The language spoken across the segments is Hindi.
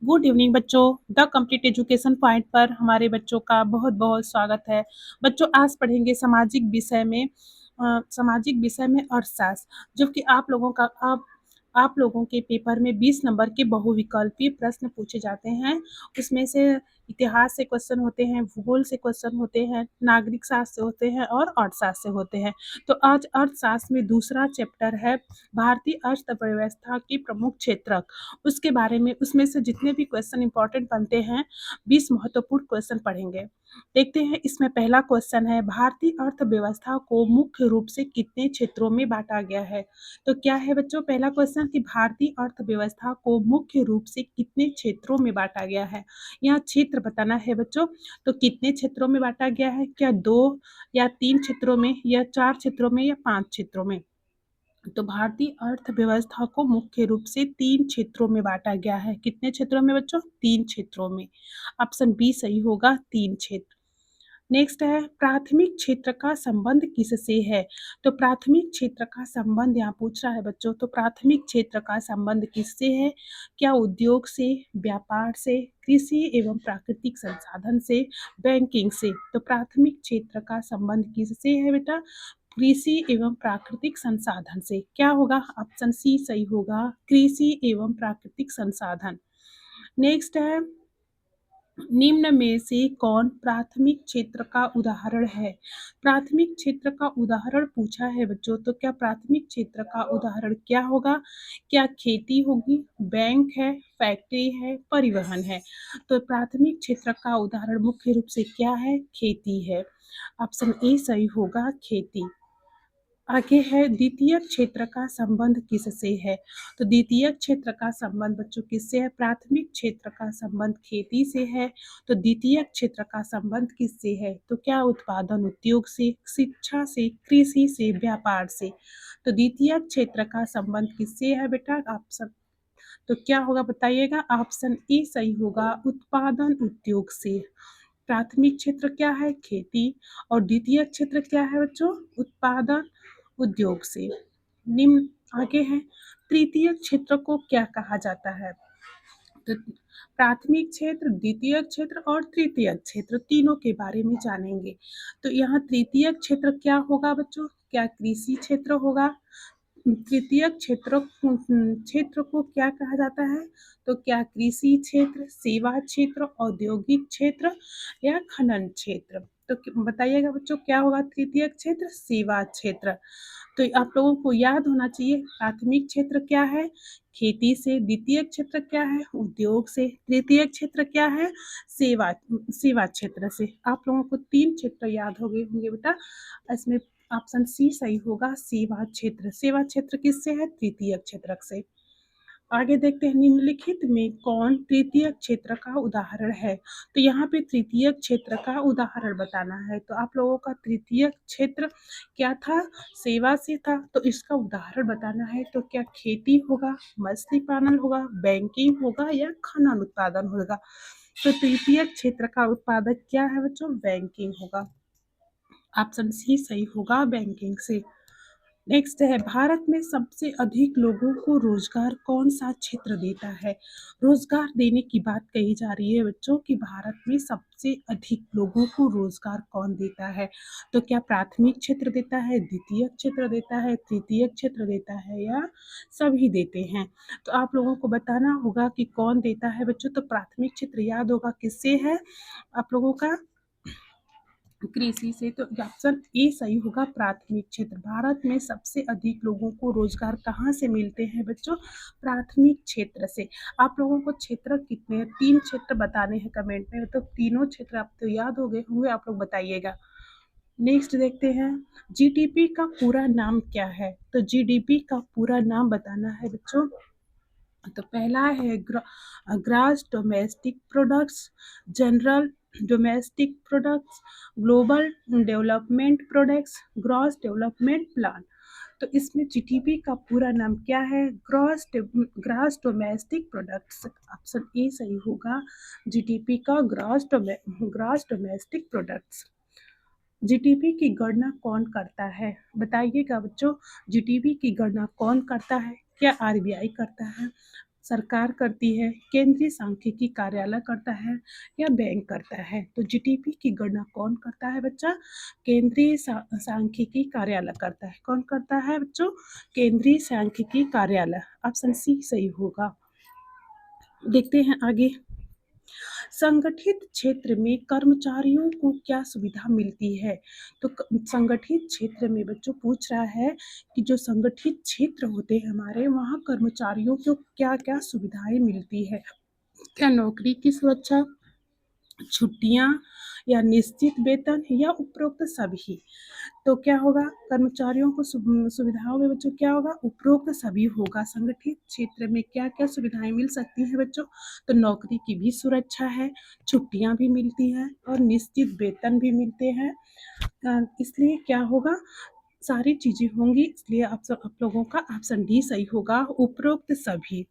गुड इवनिंग बच्चों। द कंप्लीट एजुकेशन पॉइंट पर हमारे बच्चों का बहुत बहुत स्वागत है। बच्चों आज पढ़ेंगे सामाजिक विषय में अर्थशास्त्र, जो कि आप लोगों के पेपर में 20 नंबर के बहुविकल्पीय प्रश्न पूछे जाते हैं। उसमें से इतिहास से क्वेश्चन होते हैं, भूगोल से क्वेश्चन होते हैं, नागरिक शास्त्र से होते हैं और अर्थशास्त्र से होते हैं। तो आज अर्थशास्त्र में दूसरा चैप्टर है भारतीय अर्थव्यवस्था के प्रमुख क्षेत्रक। उसके बारे में उसमें से जितने भी क्वेश्चन इंपॉर्टेंट बनते हैं 20 महत्वपूर्ण क्वेश्चन पढ़ेंगे। देखते हैं, इसमें पहला क्वेश्चन है भारतीय अर्थव्यवस्था को मुख्य रूप से कितने क्षेत्रों में बांटा गया है। तो क्या है बच्चों पहला क्वेश्चन कि भारतीय अर्थव्यवस्था को मुख्य रूप से कितने क्षेत्रों में बांटा गया है। यहाँ क्षेत्र बताना है बच्चों। तो कितने क्षेत्रों में बांटा गया है, क्या 2 या 3 क्षेत्रों में या 4 क्षेत्रों में या 5 क्षेत्रों में। तो भारतीय अर्थव्यवस्था को मुख्य रूप से 3 क्षेत्रों में बांटा गया है। कितने क्षेत्रों में बच्चों, 3 क्षेत्रों में। ऑप्शन बी सही होगा, 3 क्षेत्र। नेक्स्ट है प्राथमिक क्षेत्र का संबंध किससे है। तो प्राथमिक क्षेत्र का संबंध यहाँ पूछ रहा है बच्चों। तो प्राथमिक क्षेत्र का संबंध किससे है, क्या उद्योग से, व्यापार से, कृषि एवं प्राकृतिक संसाधन से, बैंकिंग से। तो प्राथमिक क्षेत्र का संबंध किससे है बेटा, कृषि एवं प्राकृतिक संसाधन से। क्या होगा, ऑप्शन सी सही होगा, कृषि एवं प्राकृतिक संसाधन। नेक्स्ट है निम्न में से कौन प्राथमिक क्षेत्र का उदाहरण है। प्राथमिक क्षेत्र का उदाहरण पूछा है बच्चों। तो क्या प्राथमिक क्षेत्र का उदाहरण क्या होगा, क्या खेती होगी, बैंक है, फैक्ट्री है, परिवहन है। तो प्राथमिक क्षेत्र का उदाहरण मुख्य रूप से क्या है, खेती है। ऑप्शन ए सही होगा, खेती। आगे है द्वितीय क्षेत्र का संबंध किससे है। तो द्वितीय क्षेत्र का संबंध बच्चों किससे है, प्राथमिक क्षेत्र का संबंध खेती से है। तो द्वितीय क्षेत्र का संबंध किससे है, तो क्या उत्पादन उद्योग से, शिक्षा से, कृषि से, व्यापार से। तो द्वितीय क्षेत्र का संबंध किससे है बेटा, ऑप्शन तो क्या होगा बताइएगा, ऑप्शन ए सही होगा, उत्पादन उद्योग से। प्राथमिक क्षेत्र क्या है, खेती, और द्वितीय क्षेत्र क्या है बच्चों, उत्पादन उद्योग से। निम्न आगे है तृतीय क्षेत्र को क्या कहा जाता है। तो प्राथमिक क्षेत्र, द्वितीय क्षेत्र और तृतीय क्षेत्र तीनों के बारे में जानेंगे। तो यहाँ तृतीय क्षेत्र क्या होगा बच्चों, क्या कृषि क्षेत्र होगा। तृतीय क्षेत्र को क्या कहा जाता है, तो क्या कृषि क्षेत्र, सेवा क्षेत्र, औद्योगिक क्षेत्र या खनन क्षेत्र। तो बताइएगा बच्चों क्या होगा तृतीय क्षेत्र, सेवा क्षेत्र। तो आप लोगों को याद होना चाहिए प्राथमिक क्षेत्र क्या है, खेती से, द्वितीय क्षेत्र क्या है, उद्योग से, तृतीय क्षेत्र क्या है, सेवा सेवा क्षेत्र से। आप लोगों को 3 क्षेत्र याद हो गए होंगे बेटा। इसमें ऑप्शन सी सही होगा, सेवा क्षेत्र। सेवा क्षेत्र किससे है, तृतीय क्षेत्र से। आगे देखते हैं निम्नलिखित में कौन तृतीय क्षेत्र का उदाहरण है। तो यहाँ पे तृतीय क्षेत्र का उदाहरण बताना है। तो आप लोगों का तृतीय क्षेत्र क्या था, सेवा से था। तो इसका उदाहरण बताना है। तो क्या खेती होगा, मछली पालन होगा, बैंकिंग होगा या खनन उत्पादन होगा। तो तृतीय क्षेत्र का उत्पादक क्या है बच्चों, बैंकिंग होगा। ऑप्शन सी सही होगा, बैंकिंग से। नेक्स्ट है भारत में सबसे अधिक लोगों को रोजगार कौन सा क्षेत्र देता है। रोजगार देने की बात कही जा रही है बच्चों कि भारत में सबसे अधिक लोगों को रोजगार कौन देता है। तो क्या प्राथमिक क्षेत्र देता है, द्वितीय क्षेत्र देता है, तृतीय क्षेत्र देता है या सभी देते हैं। तो आप लोगों को बताना होगा कि कौन देता है बच्चों। तो प्राथमिक क्षेत्र याद होगा किससे है आप लोगों का, कृषि से। तो ऑप्शन ए सही होगा, प्राथमिक क्षेत्र। भारत में सबसे अधिक लोगों को रोजगार कहाँ से मिलते हैं बच्चों, प्राथमिक क्षेत्र से। आप लोगों को क्षेत्र कितने हैं, 3 क्षेत्र बताने हैं कमेंट में। तो तीनों क्षेत्र आप तो याद हो गए होंगे, आप लोग बताइएगा। नेक्स्ट देखते हैं जीडीपी का पूरा नाम क्या है। तो जीडीपी का पूरा नाम बताना है बच्चों। तो पहला है gross domestic products, general domestic products, global development products, gross development plan. तो इसमें जीडीपी का पूरा नाम क्या है, gross domestic products. Option A सही होगा, जीडीपी का ग्रॉस डोमेस्टिक प्रोडक्ट्स। जीडीपी की गणना कौन करता है, बताइएगा बच्चों। जीडीपी की गणना कौन करता है, क्या आरबीआई करता है, सरकार करती है, केंद्रीय सांख्यिकी कार्यालय करता है या बैंक करता है? तो जीडीपी की गणना कौन करता है बच्चा? केंद्रीय सांख्यिकी कार्यालय करता है। कौन करता है बच्चों? केंद्रीय सांख्यिकी कार्यालय। ऑप्शन सी सही होगा। देखते हैं आगे। संगठित क्षेत्र में कर्मचारियों को क्या सुविधा मिलती है? तो संगठित क्षेत्र में बच्चों पूछ रहा है कि जो संगठित क्षेत्र होते हैं हमारे, वहाँ कर्मचारियों को क्या क्या सुविधाएं मिलती है? क्या नौकरी की सुरक्षा, छुट्टियां या निश्चित वेतन या उपरोक्त सभी? तो क्या होगा? कर्मचारियों को सुविधाओं में बच्चों क्या होगा? उपरोक्त सभी होगा। संगठित क्षेत्र में क्या क्या सुविधाएं मिल सकती हैं बच्चों? तो नौकरी की भी सुरक्षा है, छुट्टियां भी मिलती हैं और निश्चित वेतन भी मिलते हैं। इसलिए क्या होगा? सारी चीजें होंगी, इसलिए आप लोगों का ऑप्शन डी सही होगा, उपरोक्त सभी।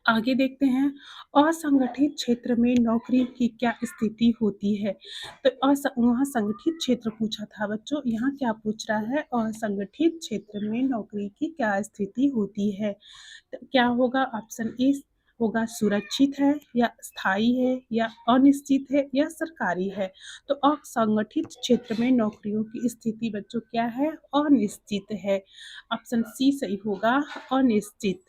आगे देखते हैं, असंगठित क्षेत्र में नौकरी की क्या स्थिति होती है? तो वहाँ संगठित क्षेत्र पूछा था बच्चों, यहाँ क्या पूछ रहा है? असंगठित क्षेत्र में नौकरी की क्या स्थिति होती है? तो क्या होगा? ऑप्शन ए होगा, सुरक्षित है या स्थायी है या अनिश्चित है या सरकारी है? तो असंगठित क्षेत्र में नौकरियों की स्थिति बच्चों क्या है? अनिश्चित है। ऑप्शन सी सही होगा, अनिश्चित।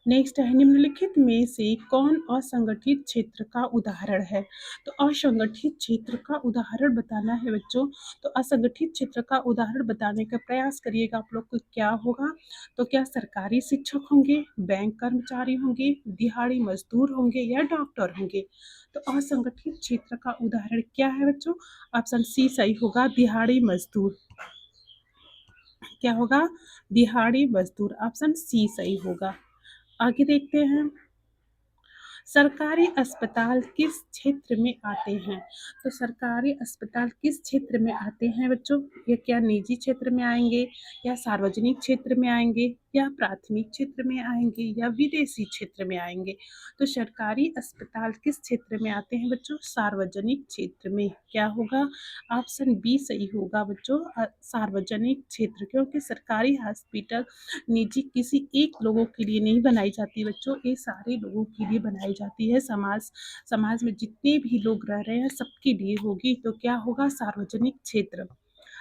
नेक्स्ट है, निम्नलिखित में से कौन असंगठित क्षेत्र का उदाहरण है? तो असंगठित क्षेत्र का उदाहरण बताना है बच्चों। तो असंगठित क्षेत्र का उदाहरण बताने का प्रयास करिएगा। आप लोग को क्या होगा? तो क्या सरकारी शिक्षक होंगे, बैंक कर्मचारी होंगे, दिहाड़ी मजदूर होंगे या डॉक्टर होंगे? तो असंगठित क्षेत्र का उदाहरण क्या है बच्चों? ऑप्शन सी सही होगा, दिहाड़ी मजदूर। क्या होगा? दिहाड़ी मजदूर। ऑप्शन सी सही होगा। आगे देखते हैं, सरकारी अस्पताल किस क्षेत्र में आते हैं? तो सरकारी अस्पताल किस क्षेत्र में आते हैं बच्चों? ये क्या निजी क्षेत्र में आएंगे या सार्वजनिक क्षेत्र में आएंगे या प्राथमिक क्षेत्र में आएंगे या विदेशी क्षेत्र में आएंगे? तो सरकारी अस्पताल किस क्षेत्र में आते हैं बच्चों? सार्वजनिक क्षेत्र में। क्या होगा? ऑप्शन बी सही होगा बच्चों, सार्वजनिक क्षेत्र। क्योंकि सरकारी हॉस्पिटल निजी किसी एक लोगों के लिए नहीं बनाई जाती बच्चों, ये सारे लोगों के लिए बनाई जाती है। समाज में जितने भी लोग रह रहे हैं सबके लिए होगी। तो क्या होगा? सार्वजनिक क्षेत्र।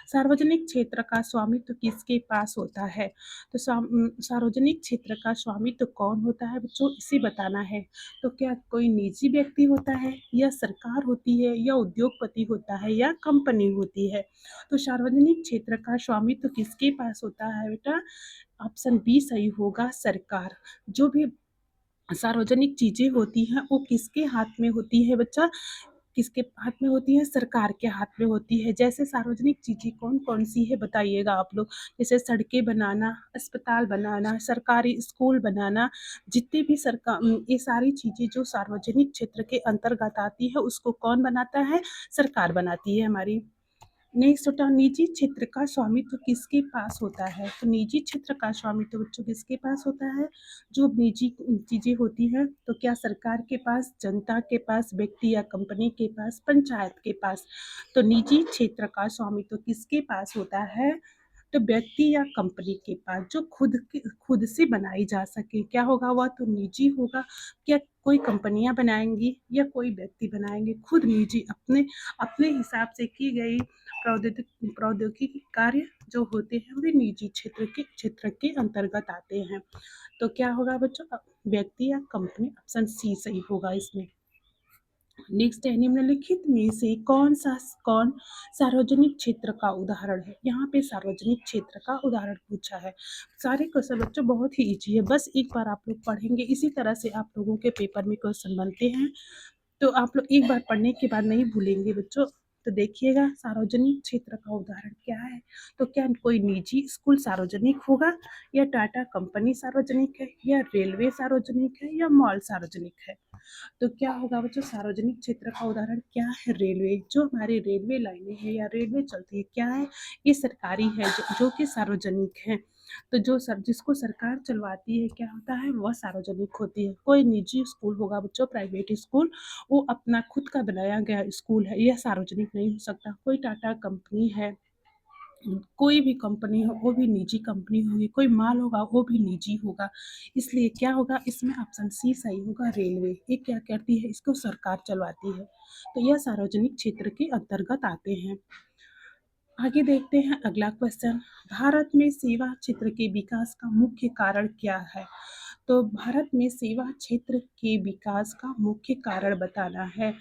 सार्वजनिक क्षेत्र का स्वामित्व किसके पास होता है? तो सार्वजनिक क्षेत्र का स्वामित्व कौन होता है बच्चों, इसे बताना है। तो क्या कोई निजी व्यक्ति होता है या सरकार होती है या उद्योगपति होता है या कंपनी होती है? तो सार्वजनिक क्षेत्र का स्वामित्व किसके पास होता है बेटा? ऑप्शन बी सही होगा, सरकार। जो भी सार्वजनिक चीजें होती हैं वो किसके हाथ में होती है बच्चा? किसके हाथ में होती है? सरकार के हाथ में होती है। जैसे सार्वजनिक चीजें कौन कौन सी है बताइएगा आप लोग। जैसे सड़कें बनाना, अस्पताल बनाना, सरकारी स्कूल बनाना, जितनी भी सरकार, ये सारी चीजें जो सार्वजनिक क्षेत्र के अंतर्गत आती है उसको कौन बनाता है? सरकार बनाती है हमारी। नेक्स्ट होता है, निजी क्षेत्र का स्वामित्व किसके पास होता है? तो निजी क्षेत्र का स्वामित्व बच्चों किसके पास होता है? जो निजी चीजें होती हैं, तो क्या सरकार के पास, जनता के पास, व्यक्ति या कंपनी के पास, पंचायत के पास? तो निजी क्षेत्र का स्वामित्व किसके पास होता है? तो व्यक्ति या कंपनी के पास, जो खुद से बनाई जा सके। क्या होगा? वह तो निजी होगा। क्या कोई कंपनियां बनाएंगी या कोई व्यक्ति बनाएंगे? खुद निजी, अपने अपने हिसाब से की गई प्रौद्योगिकी कार्य जो होते हैं वे निजी क्षेत्र के अंतर्गत आते हैं। तो क्या होगा बच्चों? व्यक्ति या कंपनी। ऑप्शन सी सही होगा इसमें। नेक्स्ट है, निम्नलिखित में से कौन सार्वजनिक क्षेत्र का उदाहरण है? यहाँ पे सार्वजनिक क्षेत्र का उदाहरण पूछा है। सारे क्वेश्चन बच्चों बहुत ही इजी है, बस एक बार आप लोग पढ़ेंगे, इसी तरह से आप लोगों के पेपर में क्वेश्चन बनते हैं। तो आप लोग एक बार पढ़ने के बाद नहीं भूलेंगे बच्चों। तो देखिएगा, सार्वजनिक क्षेत्र का उदाहरण क्या है? तो क्या कोई निजी स्कूल सार्वजनिक होगा या टाटा कंपनी सार्वजनिक है या रेलवे सार्वजनिक है या मॉल सार्वजनिक है? तो क्या होगा बच्चों? सार्वजनिक क्षेत्र का उदाहरण क्या है? रेलवे। जो हमारी रेलवे लाइनें हैं या रेलवे चलती है, क्या है? ये सरकारी है, जो कि सार्वजनिक है। तो जिसको सरकार चलवाती है, क्या होता है? वह सार्वजनिक होती है। कोई निजी स्कूल होगा बच्चों, प्राइवेट स्कूल, वो अपना खुद का बनाया गया स्कूल है, यह सार्वजनिक नहीं हो सकता। कोई टाटा कंपनी है कोई भी कंपनी हो वो भी निजी कंपनी होगी, कोई माल होगा वो भी निजी होगा। इसलिए क्या होगा इसमें ऑप्शन सी सही होगा रेलवे। ये क्या करती है इसको सरकार चलवाती है। तो यह सार्वजनिक क्षेत्र के अंतर्गत आते हैं। आगे देखते हैं अगला क्वेश्चन। भारत में सेवा क्षेत्र के विकास का मुख्य कारण क्या है? तो भारत में सेवा क्षेत्र के विकास का मुख्य कारण बताना है।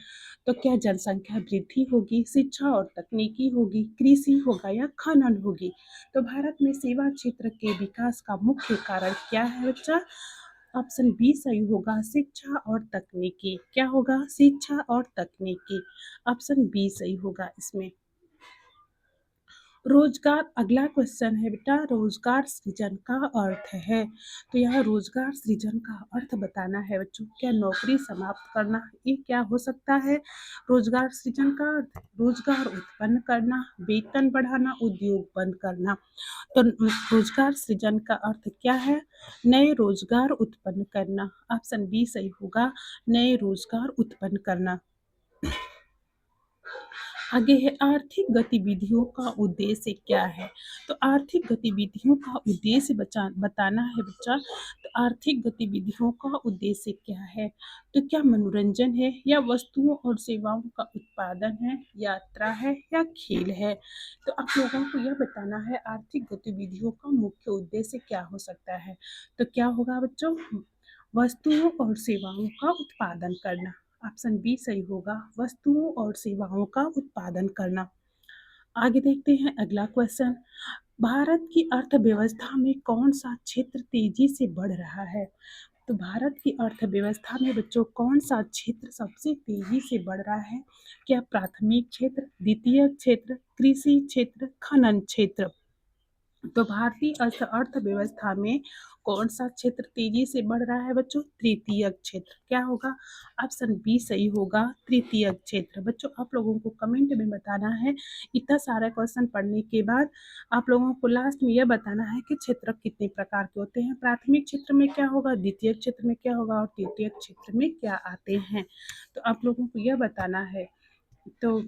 तो क्या जनसंख्या वृद्धि होगी, शिक्षा और तकनीकी होगी, कृषि होगा या खनन होगी? तो भारत में सेवा क्षेत्र के विकास का मुख्य कारण क्या है बच्चा? ऑप्शन बी सही होगा शिक्षा और तकनीकी। क्या होगा? शिक्षा और तकनीकी। ऑप्शन बी सही होगा इसमें। रोजगार अगला क्वेश्चन है बेटा, रोजगार सृजन का अर्थ है। तो यहाँ रोजगार सृजन का अर्थ बताना है बच्चों। क्या नौकरी समाप्त करना, ये क्या हो सकता है? रोजगार सृजन का अर्थ रोजगार उत्पन्न करना, वेतन बढ़ाना, उद्योग बंद करना। तो रोजगार सृजन का अर्थ क्या है? नए रोजगार उत्पन्न करना। ऑप्शन बी सही होगा, नए रोजगार उत्पन्न करना। आगे है आर्थिक गतिविधियों का उद्देश्य क्या है? तो आर्थिक गतिविधियों का उद्देश्य बताना है बच्चा। तो आर्थिक गतिविधियों का उद्देश्य क्या है? तो क्या मनोरंजन है या वस्तुओं और सेवाओं का उत्पादन है, यात्रा है या खेल है? तो आप लोगों को यह बताना है आर्थिक गतिविधियों का मुख्य उद्देश्य क्या हो सकता है। तो क्या होगा बच्चों? वस्तुओं और सेवाओं का उत्पादन करना। ऑप्शन बी सही होगा, वस्तुओं और सेवाओं का उत्पादन करना। आगे देखते हैं अगला क्वेश्चन। भारत की अर्थव्यवस्था में कौन सा क्षेत्र तेजी से बढ़ रहा है? तो भारत की अर्थव्यवस्था में बच्चों कौन सा क्षेत्र सबसे तेजी से बढ़ रहा है? क्या प्राथमिक क्षेत्र, द्वितीयक क्षेत्र, कृषि क्षेत्र, खनन क्षेत्र? तो भारतीय अर्थव्यवस्था में कौन सा क्षेत्र तेजी से बढ़ रहा है बच्चों? तृतीयक क्षेत्र। क्या होगा? ऑप्शन बी सही होगा, तृतीयक क्षेत्र। बच्चों आप लोगों को कमेंट में बताना है। इतना सारा क्वेश्चन पढ़ने के बाद आप लोगों को लास्ट में यह बताना है कि क्षेत्र कितने प्रकार के होते हैं। प्राथमिक क्षेत्र में क्या होगा, द्वितीयक क्षेत्र में क्या होगा और तृतीयक क्षेत्र में क्या आते हैं। तो आप लोगों को यह बताना है। तो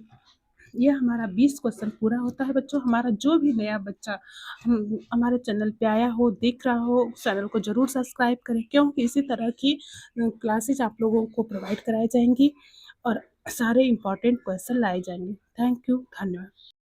ये हमारा 20 क्वेश्चन पूरा होता है बच्चों। हमारा जो भी नया बच्चा हमारे चैनल पे आया हो, देख रहा हो, चैनल को ज़रूर सब्सक्राइब करें, क्योंकि इसी तरह की क्लासेज आप लोगों को प्रोवाइड कराई जाएंगी और सारे इम्पॉर्टेंट क्वेश्चन लाए जाएंगे। थैंक यू, धन्यवाद।